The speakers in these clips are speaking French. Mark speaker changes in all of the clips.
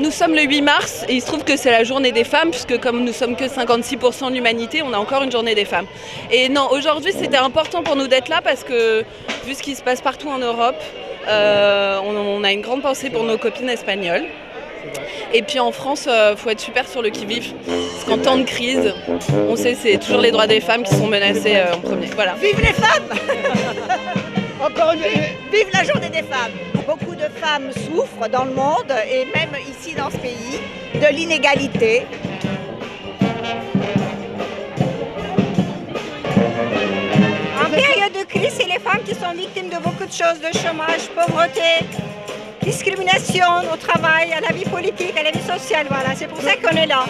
Speaker 1: Nous sommes le 8 mars et il se trouve que c'est la journée des femmes puisque comme nous sommes que 56% de l'humanité, on a encore une journée des femmes. Et non, aujourd'hui c'était important pour nous d'être là parce que vu ce qui se passe partout en Europe, on a une grande pensée pour nos copines espagnoles. Et puis en France, faut être super sur le qui-vive parce qu'en temps de crise, on sait c'est toujours les droits des femmes qui sont menacés en premier. Voilà.
Speaker 2: Vive les femmes. Encore une... Vive la journée des femmes. Beaucoup de femmes souffrent dans le monde et même ici dans ce pays de l'inégalité. En période de crise, c'est les femmes qui sont victimes de beaucoup de choses, de chômage, pauvreté, discrimination au travail, à la vie politique, à la vie sociale. Voilà, c'est pour ça qu'on est là.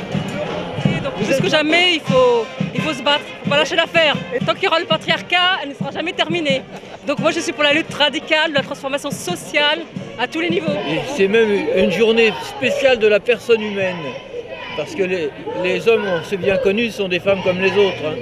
Speaker 3: Donc, plus que jamais, il faut se battre, il ne faut pas lâcher l'affaire. Et tant qu'il y aura le patriarcat, elle ne sera jamais terminée. Donc moi je suis pour la lutte radicale, la transformation sociale à tous les niveaux.
Speaker 4: C'est même une journée spéciale de la personne humaine. Parce que les hommes, c'est bien connu, sont des femmes comme les autres. Hein.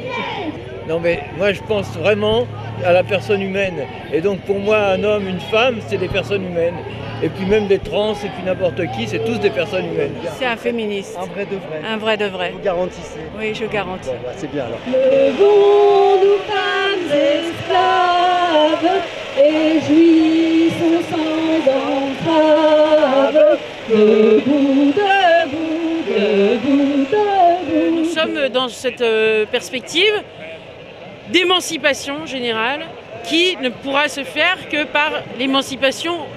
Speaker 4: Non mais moi je pense vraiment à la personne humaine. Et donc pour moi, un homme, une femme, c'est des personnes humaines. Et puis même des trans et puis n'importe qui, c'est tous des personnes humaines.
Speaker 5: C'est un féministe.
Speaker 6: Un vrai de vrai.
Speaker 5: Un vrai de vrai.
Speaker 6: Vous garantissez?
Speaker 5: Oui, je garantis.
Speaker 6: Bon, bah, c'est bien alors.
Speaker 7: Levons nous femmes esclaves et jouissons sans entrave. Debout, debout, debout, debout.
Speaker 8: Nous sommes dans cette perspective d'émancipation générale qui ne pourra se faire que par l'émancipation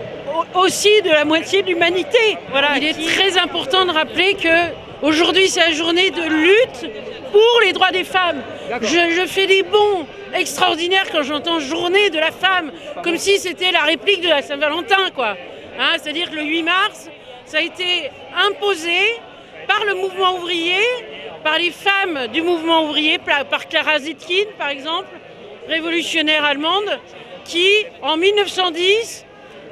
Speaker 8: aussi de la moitié de l'humanité. Voilà. Il est très important de rappeler que aujourd'hui c'est la journée de lutte pour les droits des femmes. Je fais des bonds extraordinaires quand j'entends journée de la femme, comme si c'était la réplique de la Saint-Valentin, quoi. Hein, c'est-à-dire que le 8 mars, ça a été imposé par le mouvement ouvrier, par les femmes du mouvement ouvrier, par Clara Zetkin par exemple, révolutionnaire allemande, qui en 1910,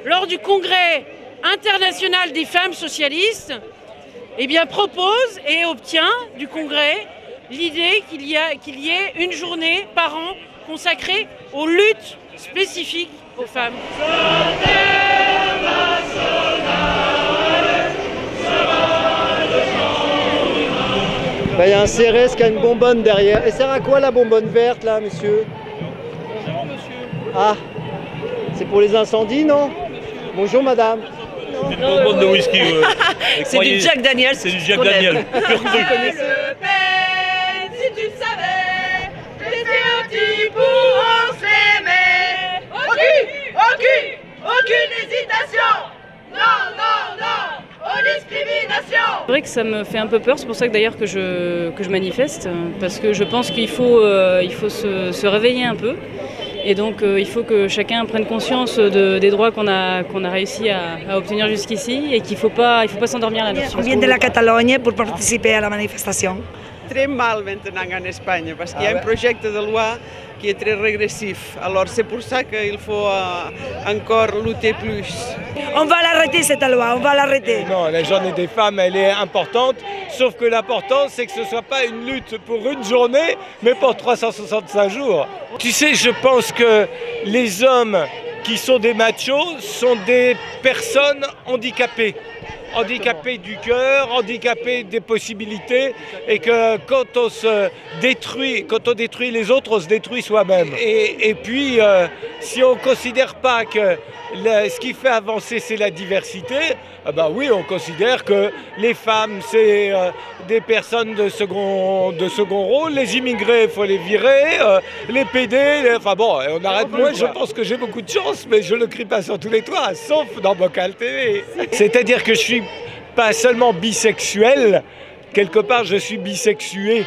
Speaker 8: lors du congrès international des femmes socialistes, eh bien, propose et obtient du congrès l'idée qu'il y ait une journée par an consacrée aux luttes spécifiques aux femmes.
Speaker 6: Bah, y a un CRS qui a une bonbonne derrière. Et sert à quoi la bonbonne verte là, monsieur?
Speaker 4: Bonjour monsieur.
Speaker 6: Ah, c'est pour les incendies, non? Bonjour madame.
Speaker 9: C'est une bonbonne de whisky.
Speaker 8: C'est du Jack Daniels.
Speaker 9: C'est du Jack Daniels, pur cru.
Speaker 2: Si tu savais, les stéréotypes pourront s'aimer. Aucune hésitation. Non, non, non, aux discriminations.
Speaker 3: C'est vrai que ça me fait un peu peur, c'est pour ça que d'ailleurs que je manifeste, parce que je pense qu'il faut, se réveiller un peu. Et donc il faut que chacun prenne conscience des droits qu'on a réussi à obtenir jusqu'ici et qu'il ne faut pas s'endormir là-dessus.
Speaker 2: On vient de la Catalogne pour participer à la manifestation.
Speaker 10: Très mal maintenant en Espagne parce qu'il y a un projet de loi qui est très régressif. Alors c'est pour ça qu'il faut encore lutter plus.
Speaker 2: On va l'arrêter cette loi, on va l'arrêter.
Speaker 11: Non, la journée des femmes, elle est importante, sauf que l'important, c'est que ce ne soit pas une lutte pour une journée, mais pour 365 jours. Tu sais, je pense que les hommes qui sont des machos sont des personnes handicapées. handicapés du cœur, handicapés des possibilités, et que quand on détruit les autres, on se détruit soi-même. Et puis, si on ne considère pas que ce qui fait avancer, c'est la diversité, oui, on considère que les femmes, c'est des personnes de second rôle, les immigrés, il faut les virer, les PD, on arrête. Moi, je pense que j'ai beaucoup de chance, mais je ne le crie pas sur tous les toits, sauf dans Bocal TV. C'est-à-dire que je suis pas seulement bisexuel, quelque part, je suis bisexué.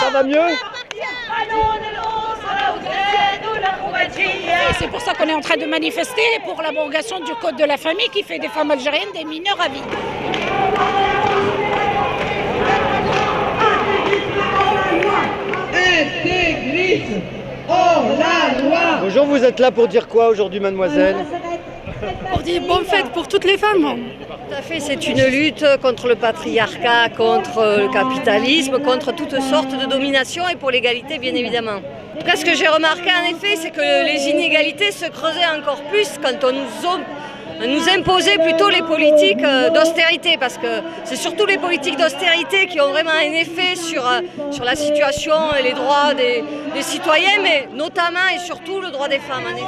Speaker 6: Ça va mieux?
Speaker 5: C'est pour ça qu'on est en train de manifester pour l'abrogation du code de la famille qui fait des femmes algériennes des mineurs à vie.
Speaker 7: Intégrisme hors la loi.
Speaker 6: Bonjour, vous êtes là pour dire quoi aujourd'hui, mademoiselle?
Speaker 12: Pour dire bonne fête pour toutes les femmes. Tout à fait, c'est une lutte contre le patriarcat, contre le capitalisme, contre toutes sortes de dominations et pour l'égalité bien évidemment. En tout cas, ce que j'ai remarqué en effet, c'est que les inégalités se creusaient encore plus quand on nous imposait plutôt les politiques d'austérité, parce que c'est surtout les politiques d'austérité qui ont vraiment un effet sur la situation et les droits des citoyens, mais notamment et surtout le droit des femmes en effet.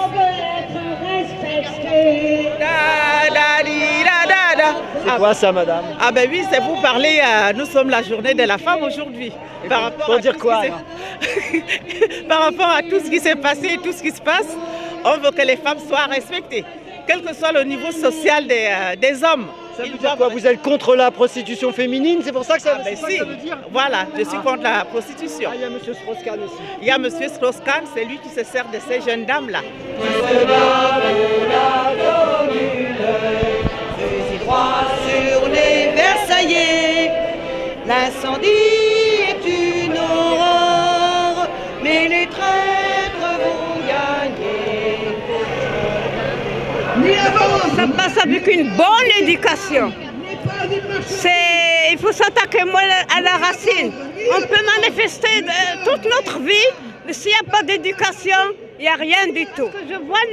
Speaker 6: C'est quoi ça, madame?
Speaker 13: Ah ben oui, c'est pour parler, nous sommes la journée de la femme aujourd'hui.
Speaker 6: Pour dire quoi?
Speaker 13: Par rapport à tout ce qui s'est passé et tout ce qui se passe, on veut que les femmes soient respectées, quel que soit le niveau social des hommes.
Speaker 6: Ça veut dire quoi? Vous êtes contre la prostitution féminine? C'est pour ça que ça,
Speaker 13: ça veut dire? Voilà, je suis contre la prostitution.
Speaker 6: Il y a M. Strauss-Kahn aussi.
Speaker 13: Il y a M. Strauss-Kahn, c'est lui qui se sert de ces jeunes dames-là.
Speaker 14: Sur les Versaillais, l'incendie est une aurore, mais les traîtres vont gagner.
Speaker 15: Ça passe avec une bonne éducation. Il faut s'attaquer à la racine. On peut manifester toute notre vie, mais s'il n'y a pas d'éducation, il n'y a rien du tout. Je vois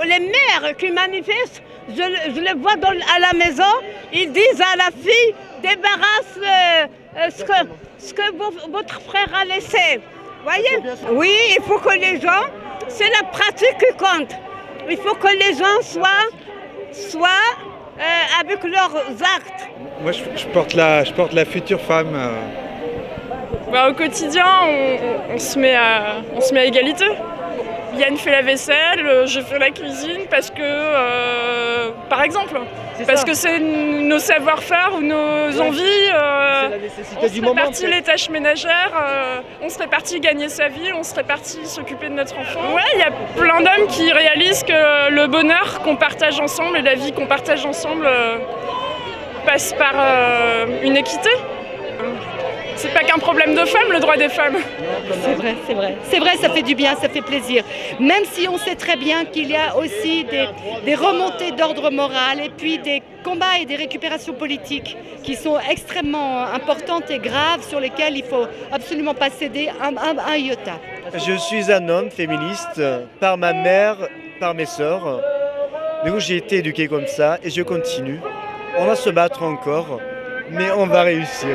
Speaker 15: les mères qui manifestent, je les vois à la maison, ils disent à la fille, débarrasse ce que votre frère a laissé. Voyez? Oui, il faut que les gens, c'est la pratique qui compte. Il faut que les gens soient avec leurs actes.
Speaker 16: Moi, je porte la future femme.
Speaker 17: Au quotidien, on se met à égalité. Yann fait la vaisselle, je fais la cuisine parce que, par exemple, parce que c'est nos savoir-faire ou nos envies. On se répartit les tâches ménagères, on se répartit gagner sa vie, on se répartit s'occuper de notre enfant. Ouais, il y a plein d'hommes qui réalisent que le bonheur qu'on partage ensemble et la vie qu'on partage ensemble passe par une équité. C'est pas qu'un problème de femmes, le droit des femmes.
Speaker 18: C'est vrai, c'est vrai. C'est vrai, ça fait du bien, ça fait plaisir. Même si on sait très bien qu'il y a aussi des remontées d'ordre moral et puis des combats et des récupérations politiques qui sont extrêmement importantes et graves sur lesquelles il ne faut absolument pas céder un iota.
Speaker 6: Je suis un homme féministe par ma mère, par mes sœurs. Du coup, j'ai été éduqué comme ça et je continue. On va se battre encore, mais on va réussir.